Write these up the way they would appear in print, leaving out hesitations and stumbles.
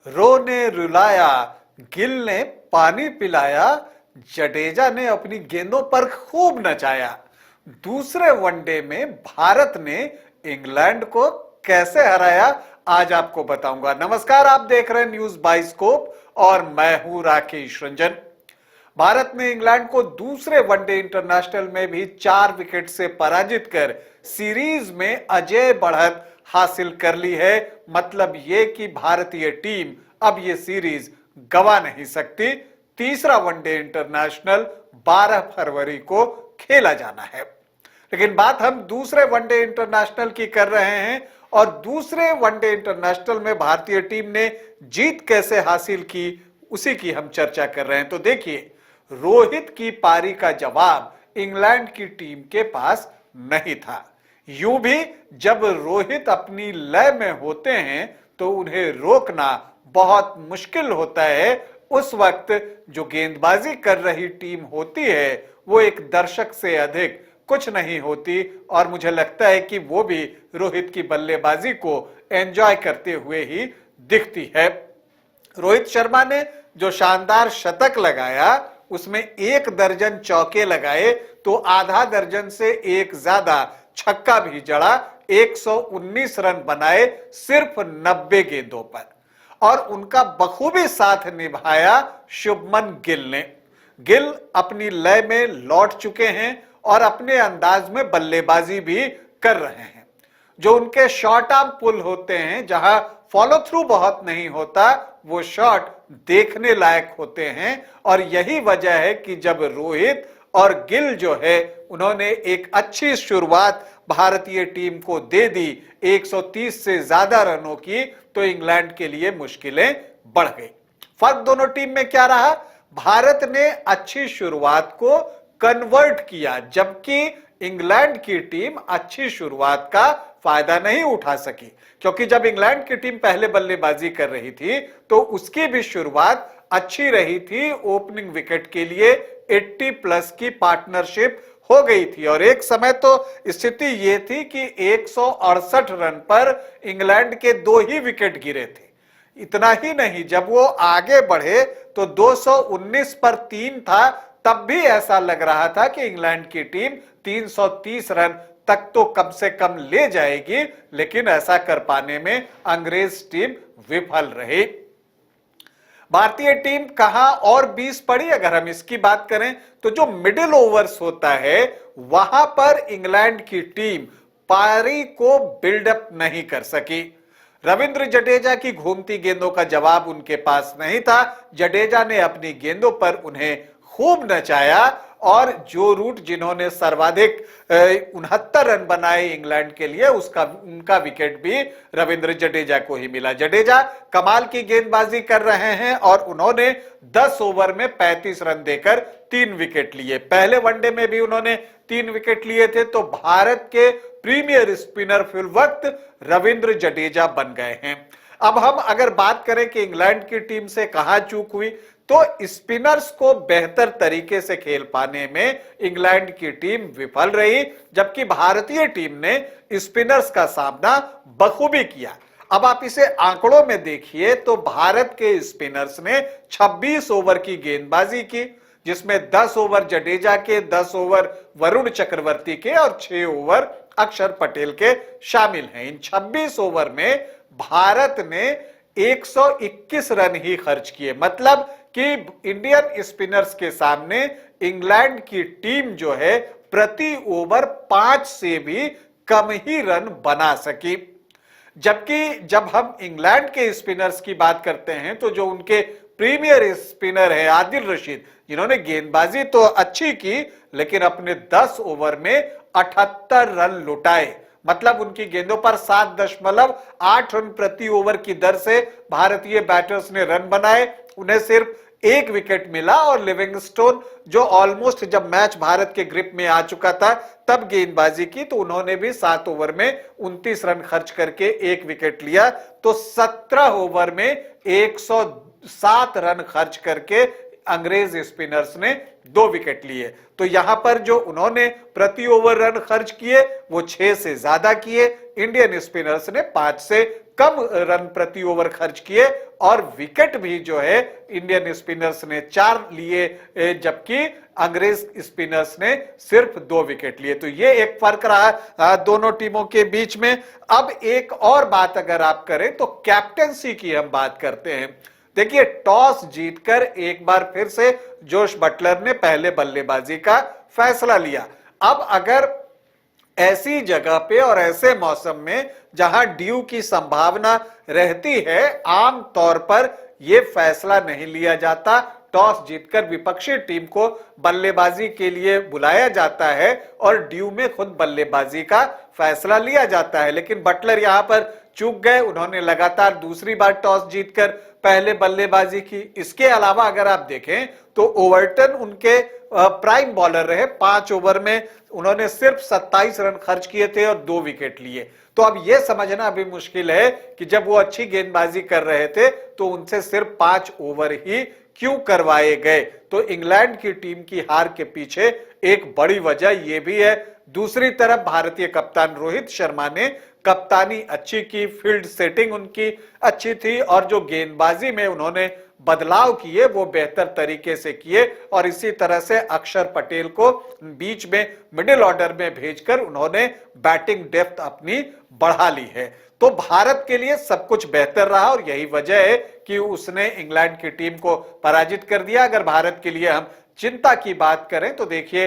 रो ने रुलाया, गिल ने पानी पिलाया, जडेजा ने अपनी गेंदों पर खूब नचाया। दूसरे वनडे में भारत ने इंग्लैंड को कैसे हराया, आज आपको बताऊंगा। नमस्कार, आप देख रहे हैं न्यूज बाइस्कोप और मैं हूं राकेश रंजन। भारत ने इंग्लैंड को दूसरे वनडे इंटरनेशनल में भी 4 विकेट से पराजित कर सीरीज में अजेय बढ़त हासिल कर ली है। मतलब यह कि भारतीय टीम अब यह सीरीज गंवा नहीं सकती। तीसरा वनडे इंटरनेशनल 12 फरवरी को खेला जाना है। लेकिन बात हम दूसरे वनडे इंटरनेशनल की कर रहे हैं और दूसरे वनडे इंटरनेशनल में भारतीय टीम ने जीत कैसे हासिल की, उसी की हम चर्चा कर रहे हैं। तो देखिए, रोहित की पारी का जवाब इंग्लैंड की टीम के पास नहीं था। यूं भी जब रोहित अपनी लय में होते हैं तो उन्हें रोकना बहुत मुश्किल होता है। उस वक्त जो गेंदबाजी कर रही टीम होती है वो एक दर्शक से अधिक कुछ नहीं होती और मुझे लगता है कि वो भी रोहित की बल्लेबाजी को एंजॉय करते हुए ही दिखती है। रोहित शर्मा ने जो शानदार शतक लगाया उसमें 1 दर्जन चौके लगाए तो आधा दर्जन से एक ज्यादा छक्का भी जड़ा। 119 रन बनाए सिर्फ 90 गेंदों पर और उनका बखूबी साथ निभाया शुभमन गिल ने। गिल अपनी लय में लौट चुके हैं और अपने अंदाज में बल्लेबाजी भी कर रहे हैं। जो उनके शॉर्ट आर्म पुल होते हैं, जहां फॉलो थ्रू बहुत नहीं होता, वो शॉट देखने लायक होते हैं। और यही वजह है कि जब रोहित और गिल जो है उन्होंने एक अच्छी शुरुआत भारतीय टीम को दे दी 130 से ज्यादा रनों की, तो इंग्लैंड के लिए मुश्किलें बढ़ गई। फर्क दोनों टीम में क्या रहा? भारत ने अच्छी शुरुआत को कन्वर्ट किया, जबकि इंग्लैंड की टीम अच्छी शुरुआत का फायदा नहीं उठा सकी। क्योंकि जब इंग्लैंड की टीम पहले बल्लेबाजी कर रही थी तो उसकी भी शुरुआत अच्छी रही थी। ओपनिंग विकेट के लिए 80 प्लस की पार्टनरशिप हो गई थी और एक समय तो स्थिति यह थी कि 168 रन पर इंग्लैंड के 2 ही विकेट गिरे थे। इतना ही नहीं, जब वो आगे बढ़े तो 219 पर 3 था, तब भी ऐसा लग रहा था कि इंग्लैंड की टीम 330 रन तक तो कम से कम ले जाएगी, लेकिन ऐसा कर पाने में अंग्रेज टीम विफल रही। भारतीय टीम कहां और 20 पड़ी, अगर हम इसकी बात करें तो जो मिडिल ओवर्स होता है वहां पर इंग्लैंड की टीम पारी को बिल्डअप नहीं कर सकी। रविंद्र जडेजा की घूमती गेंदों का जवाब उनके पास नहीं था। जडेजा ने अपनी गेंदों पर उन्हें खूब नचाया और जो रूट जिन्होंने सर्वाधिक 69 रन बनाए इंग्लैंड के लिए, उनका विकेट भी रविंद्र जडेजा को ही मिला। जडेजा कमाल की गेंदबाजी कर रहे हैं और उन्होंने 10 ओवर में 35 रन देकर 3 विकेट लिए। पहले वनडे में भी उन्होंने 3 विकेट लिए थे। तो भारत के प्रीमियर स्पिनर फिल वक्त रविंद्र जडेजा बन गए हैं। अब हम अगर बात करें कि इंग्लैंड की टीम से कहां चूक हुई, तो स्पिनर्स को बेहतर तरीके से खेल पाने में इंग्लैंड की टीम विफल रही, जबकि भारतीय टीम ने स्पिनर्स का सामना बखूबी किया। अब आप इसे आंकड़ों में देखिए तो भारत के स्पिनर्स ने 26 ओवर की गेंदबाजी की, जिसमें 10 ओवर जडेजा के, 10 ओवर वरुण चक्रवर्ती के और 6 ओवर अक्षर पटेल के शामिल हैं। इन 26 ओवर में भारत ने 121 रन ही खर्च किए। मतलब कि इंडियन स्पिनर्स के सामने इंग्लैंड की टीम जो है प्रति ओवर 5 से भी कम ही रन बना सकी। जबकि जब हम इंग्लैंड के स्पिनर्स की बात करते हैं तो जो उनके प्रीमियर स्पिनर है आदिल रशीद, जिन्होंने गेंदबाजी तो अच्छी की लेकिन अपने 10 ओवर में 78 रन लुटाए। मतलब उनकी गेंदों पर 7.8 रन प्रति ओवर की दर से भारतीय बैटर्स ने रन बनाए। उन्हें सिर्फ 1 विकेट मिला और लिविंगस्टोन, जो ऑलमोस्ट जब मैच भारत के ग्रिप में आ चुका था तब गेंदबाजी की, तो उन्होंने भी 7 ओवर में 29 रन खर्च करके 1 विकेट लिया। तो 17 ओवर में 107 रन खर्च करके अंग्रेज स्पिनर्स ने 2 विकेट लिए। तो यहां पर जो उन्होंने प्रति ओवर रन खर्च किए वो 6 से ज्यादा किए, इंडियन स्पिनर्स ने 5 से कम रन प्रति ओवर खर्च किए और विकेट भी जो है इंडियन स्पिनर्स ने 4 लिए, जबकि अंग्रेज स्पिनर्स ने सिर्फ 2 विकेट लिए। तो ये एक फर्क रहा दोनों टीमों के बीच में। अब एक और बात अगर आप करें तो कैप्टेंसी की हम बात करते हैं। देखिए, टॉस जीतकर एक बार फिर से जोश बटलर ने पहले बल्लेबाजी का फैसला लिया। अब अगर ऐसी जगह पे और ऐसे मौसम में जहां ड्यू की संभावना रहती है, आम तौर पर यह फैसला नहीं लिया जाता। टॉस जीतकर विपक्षी टीम को बल्लेबाजी के लिए बुलाया जाता है और ड्यू में खुद बल्लेबाजी का फैसला लिया जाता है। लेकिन बटलर यहां पर चूक गए, उन्होंने लगातार दूसरी बार टॉस जीतकर पहले बल्लेबाजी की। इसके अलावा अगर आप देखें तो ओवर्टन उनके प्राइम बॉलर रहे। 5 ओवर में उन्होंने सिर्फ 27 रन खर्च किए थे और 2 विकेट लिए। तो अब यह समझना भी मुश्किल है कि जब वो अच्छी गेंदबाजी कर रहे थे तो उनसे सिर्फ 5 ओवर ही क्यों करवाए गए। तो इंग्लैंड की टीम की हार के पीछे एक बड़ी वजह यह भी है। दूसरी तरफ भारतीय कप्तान रोहित शर्मा ने कप्तानी अच्छी की, फील्ड सेटिंग उनकी अच्छी थी और जो गेंदबाजी में उन्होंने बदलाव किए वो बेहतर तरीके से किए और इसी तरह से अक्षर पटेल को बीच में मिडिल ऑर्डर में भेजकर उन्होंने बैटिंग डेप्थ अपनी बढ़ा ली है। तो भारत के लिए सब कुछ बेहतर रहा और यही वजह है कि उसने इंग्लैंड की टीम को पराजित कर दिया। अगर भारत के लिए हम चिंता की बात करें तो देखिए,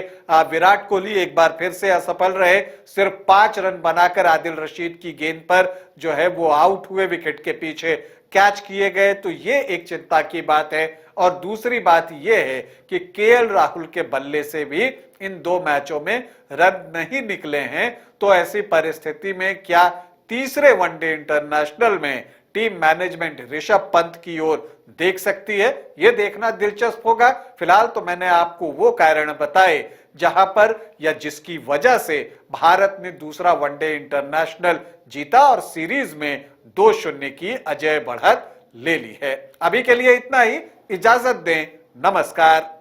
विराट कोहली एक बार फिर से असफल रहे। सिर्फ 5 रन बनाकर आदिल रशीद की गेंद पर जो है वो आउट हुए, विकेट के पीछे कैच किए गए। तो ये एक चिंता की बात है। और दूसरी बात यह है कि केएल राहुल के बल्ले से भी इन 2 मैचों में रन नहीं निकले हैं। तो ऐसी परिस्थिति में क्या तीसरे वनडे इंटरनेशनल में टीम मैनेजमेंट ऋषभ पंत की ओर देख सकती है? यह देखना दिलचस्प होगा। फिलहाल तो मैंने आपको वो कारण बताए जहां पर या जिसकी वजह से भारत ने दूसरा वनडे इंटरनेशनल जीता और सीरीज में 2-0 की अजय बढ़त ले ली है। अभी के लिए इतना ही, इजाजत दें, नमस्कार।